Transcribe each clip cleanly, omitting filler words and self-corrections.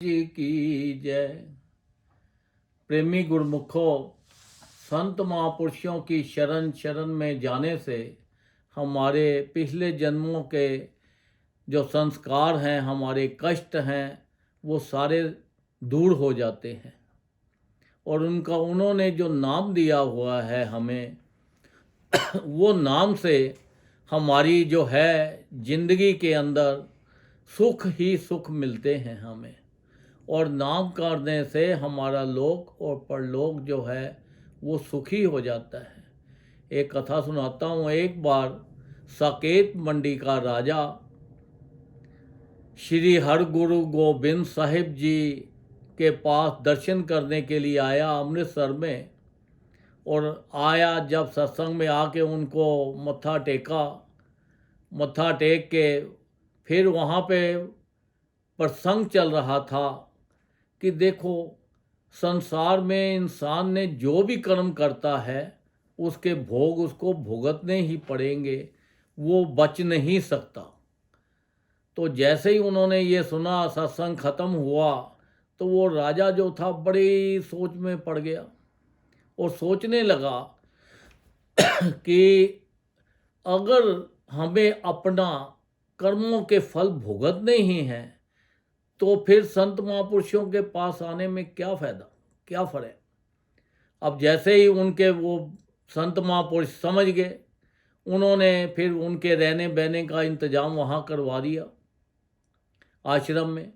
जी की जय। प्रेमी गुरमुखों, संत महापुरुषों की शरण शरण में जाने से हमारे पिछले जन्मों के जो संस्कार हैं, हमारे कष्ट हैं, वो सारे दूर हो जाते हैं। और उन्होंने जो नाम दिया हुआ है हमें, वो नाम से हमारी जो है जिंदगी के अंदर सुख ही सुख मिलते हैं हमें। और नाम करने से हमारा लोक और परलोक जो है वो सुखी हो जाता है। एक कथा सुनाता हूँ। एक बार साकेत मंडी का राजा श्री हरगुरु गोबिंद साहिब जी के पास दर्शन करने के लिए आया अमृतसर में। और आया जब सत्संग में आके उनको मत्था टेका, मत्था टेक के फिर वहाँ पे प्रसंग चल रहा था कि देखो, संसार में इंसान ने जो भी कर्म करता है उसके भोग उसको भुगतने ही पड़ेंगे, वो बच नहीं सकता। तो जैसे ही उन्होंने ये सुना, सत्संग खत्म हुआ, तो वो राजा जो था बड़ी सोच में पड़ गया और सोचने लगा कि अगर हमें अपना कर्मों के फल भुगतने ही हैं तो फिर संत महापुरुषों के पास आने में क्या फ़ायदा, क्या फ़र्क। अब जैसे ही उनके वो संत महापुरुष समझ गए, उन्होंने फिर उनके रहने बहने का इंतज़ाम वहाँ करवा दिया आश्रम में।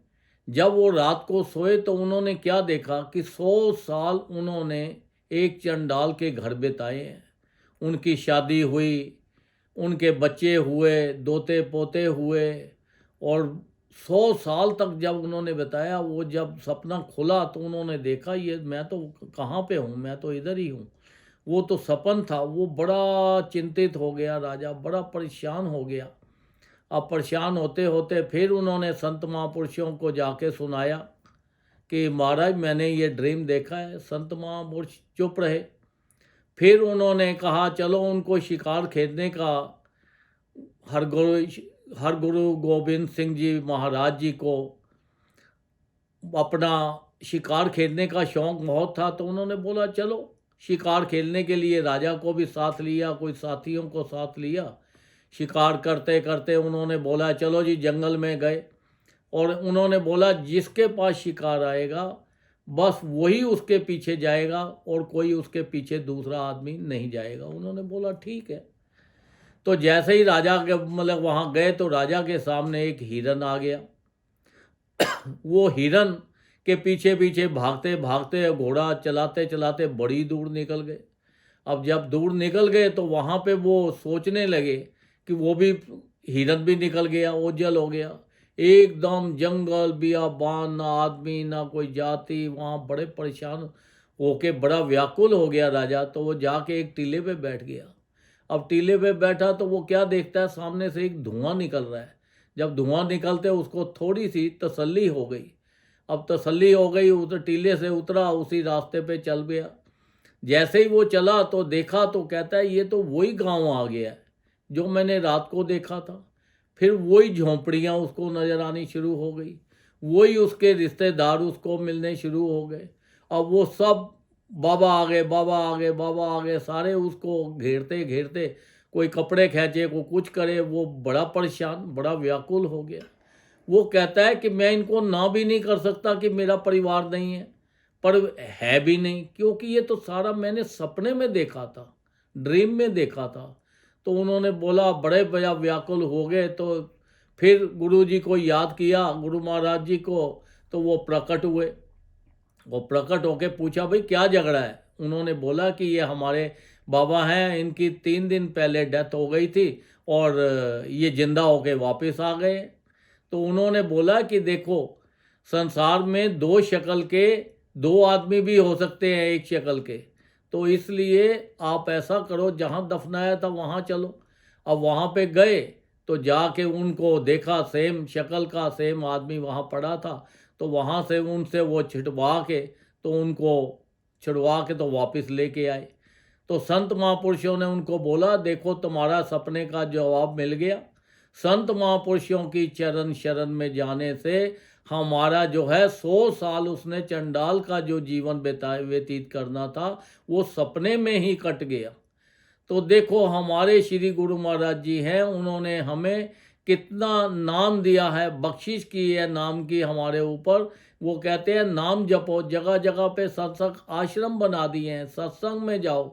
जब वो रात को सोए तो उन्होंने क्या देखा कि 100 साल उन्होंने एक चंडाल के घर बिताए हैं। उनकी शादी हुई, उनके बच्चे हुए, दोते पोते हुए, और 100 साल तक जब उन्होंने बताया, वो जब सपना खुला तो उन्होंने देखा ये मैं तो कहाँ पे हूँ, मैं तो इधर ही हूँ। वो तो सपन था। वो बड़ा चिंतित हो गया राजा, बड़ा परेशान हो गया। अब परेशान होते होते फिर उन्होंने संत महापुरुषों को जाके सुनाया कि महाराज मैंने ये ड्रीम देखा है। संत महापुरुष चुप रहे। फिर उन्होंने कहा चलो उनको शिकार खेलने का, हरगुरु गोबिंद सिंह जी महाराज जी को अपना शिकार खेलने का शौक़ बहुत था, तो उन्होंने बोला चलो शिकार खेलने के लिए राजा को भी साथ लिया, कोई साथियों को साथ लिया। शिकार करते करते उन्होंने बोला चलो जी, जंगल में गए और उन्होंने बोला जिसके पास शिकार आएगा बस वही उसके पीछे जाएगा और कोई उसके पीछे दूसरा आदमी नहीं जाएगा। उन्होंने बोला ठीक है। तो जैसे ही राजा के मतलब वहाँ गए तो राजा के सामने एक हिरन आ गया। वो हिरन के पीछे पीछे भागते भागते घोड़ा चलाते चलाते बड़ी दूर निकल गए। अब जब दूर निकल गए तो वहाँ पे वो सोचने लगे कि वो भी हिरन भी निकल गया, ओझल हो गया। एकदम जंगल बियाबान, ना आदमी ना कोई जाति, वहाँ बड़े परेशान होके बड़ा व्याकुल हो गया राजा। तो वो जाके एक टीले पे बैठ गया। अब टीले पे बैठा तो वो क्या देखता है, सामने से एक धुआं निकल रहा है। जब धुआं निकलते उसको थोड़ी सी तसल्ली हो गई। अब तसल्ली हो गई, उधर टीले से उतरा, उसी रास्ते पे चल गया। जैसे ही वो चला तो देखा तो कहता है ये तो वही गांव आ गया है जो मैंने रात को देखा था। फिर वही झोंपड़ियाँ उसको नज़र आनी शुरू हो गई, वही उसके रिश्तेदार उसको मिलने शुरू हो गए। अब वो सब बाबा आ गए, बाबा आ गए, बाबा आ गए, सारे उसको घेरते घेरते, कोई कपड़े खींचे, कोई कुछ करे। वो बड़ा परेशान, बड़ा व्याकुल हो गया। वो कहता है कि मैं इनको ना भी नहीं कर सकता कि मेरा परिवार नहीं है, पर है भी नहीं, क्योंकि ये तो सारा मैंने सपने में देखा था, ड्रीम में देखा था। तो उन्होंने बोला, बड़े बड़ा व्याकुल हो गए। तो फिर गुरु जी को याद किया, गुरु महाराज जी को। तो वो प्रकट हुए। वो प्रकट होके पूछा भाई क्या झगड़ा है। उन्होंने बोला कि ये हमारे बाबा हैं, इनकी 3 दिन पहले डेथ हो गई थी और ये जिंदा होके वापस आ गए। तो उन्होंने बोला कि देखो, संसार में 2 शक्ल के 2 आदमी भी हो सकते हैं एक शक्ल के, तो इसलिए आप ऐसा करो, जहाँ दफनाया था वहाँ चलो। अब वहाँ पे गए तो जाके उनको देखा, सेम शक्ल का सेम आदमी वहाँ पड़ा था। तो वहाँ से उनसे वो छिटवा के तो उनको छिड़वा के तो वापस लेके आए। तो संत महापुरुषों ने उनको बोला देखो तुम्हारा सपने का जवाब मिल गया। संत महापुरुषों की चरण शरण में जाने से हमारा जो है 100 साल उसने चंडाल का जो जीवन व्यतीत करना था वो सपने में ही कट गया। तो देखो हमारे श्री गुरु महाराज जी हैं, उन्होंने हमें कितना नाम दिया है, बख्शिश की है नाम की हमारे ऊपर। वो कहते हैं नाम जपो, जगह जगह पे सत्संग आश्रम बना दिए हैं, सत्संग में जाओ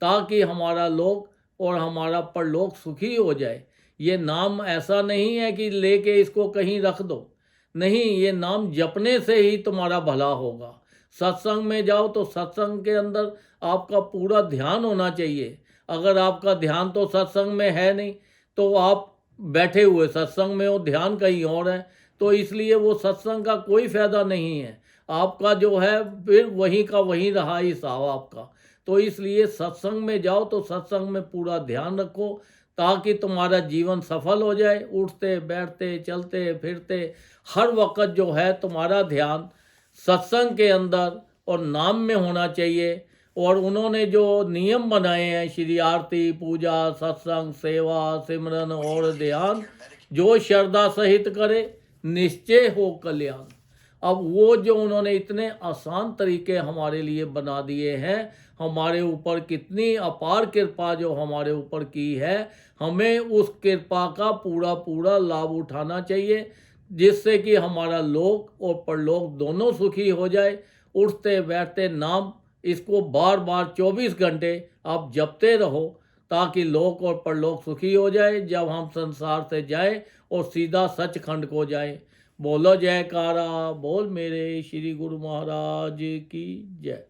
ताकि हमारा लोक और हमारा परलोक सुखी हो जाए। ये नाम ऐसा नहीं है कि लेके इसको कहीं रख दो, नहीं, ये नाम जपने से ही तुम्हारा भला होगा। सत्संग में जाओ तो सत्संग के अंदर आपका पूरा ध्यान होना चाहिए। अगर आपका ध्यान तो सत्संग में है नहीं तो आप बैठे हुए सत्संग में हो, ध्यान कहीं और है, तो इसलिए वो सत्संग का कोई फायदा नहीं है। आपका जो है फिर वहीं का वहीं रहा हिसाब आपका। तो इसलिए सत्संग में जाओ तो सत्संग में पूरा ध्यान रखो ताकि तुम्हारा जीवन सफल हो जाए। उठते बैठते चलते फिरते हर वक्त जो है तुम्हारा ध्यान सत्संग के अंदर और नाम में होना चाहिए। और उन्होंने जो नियम बनाए हैं, श्री आरती, पूजा, सत्संग, सेवा, सिमरन और ध्यान, जो श्रद्धा सहित करे निश्चय हो कल्याण। अब वो जो उन्होंने इतने आसान तरीके हमारे लिए बना दिए हैं, हमारे ऊपर कितनी अपार कृपा जो हमारे ऊपर की है, हमें उस कृपा का पूरा पूरा लाभ उठाना चाहिए, जिससे कि हमारा लोक और परलोक दोनों सुखी हो जाए। उठते बैठते नाम इसको बार बार 24 घंटे आप जपते रहो ताकि लोक और परलोक सुखी हो जाए। जब हम संसार से जाए और सीधा सचखंड को जाए। बोलो जयकारा, बोल मेरे श्री गुरु महाराज की जय।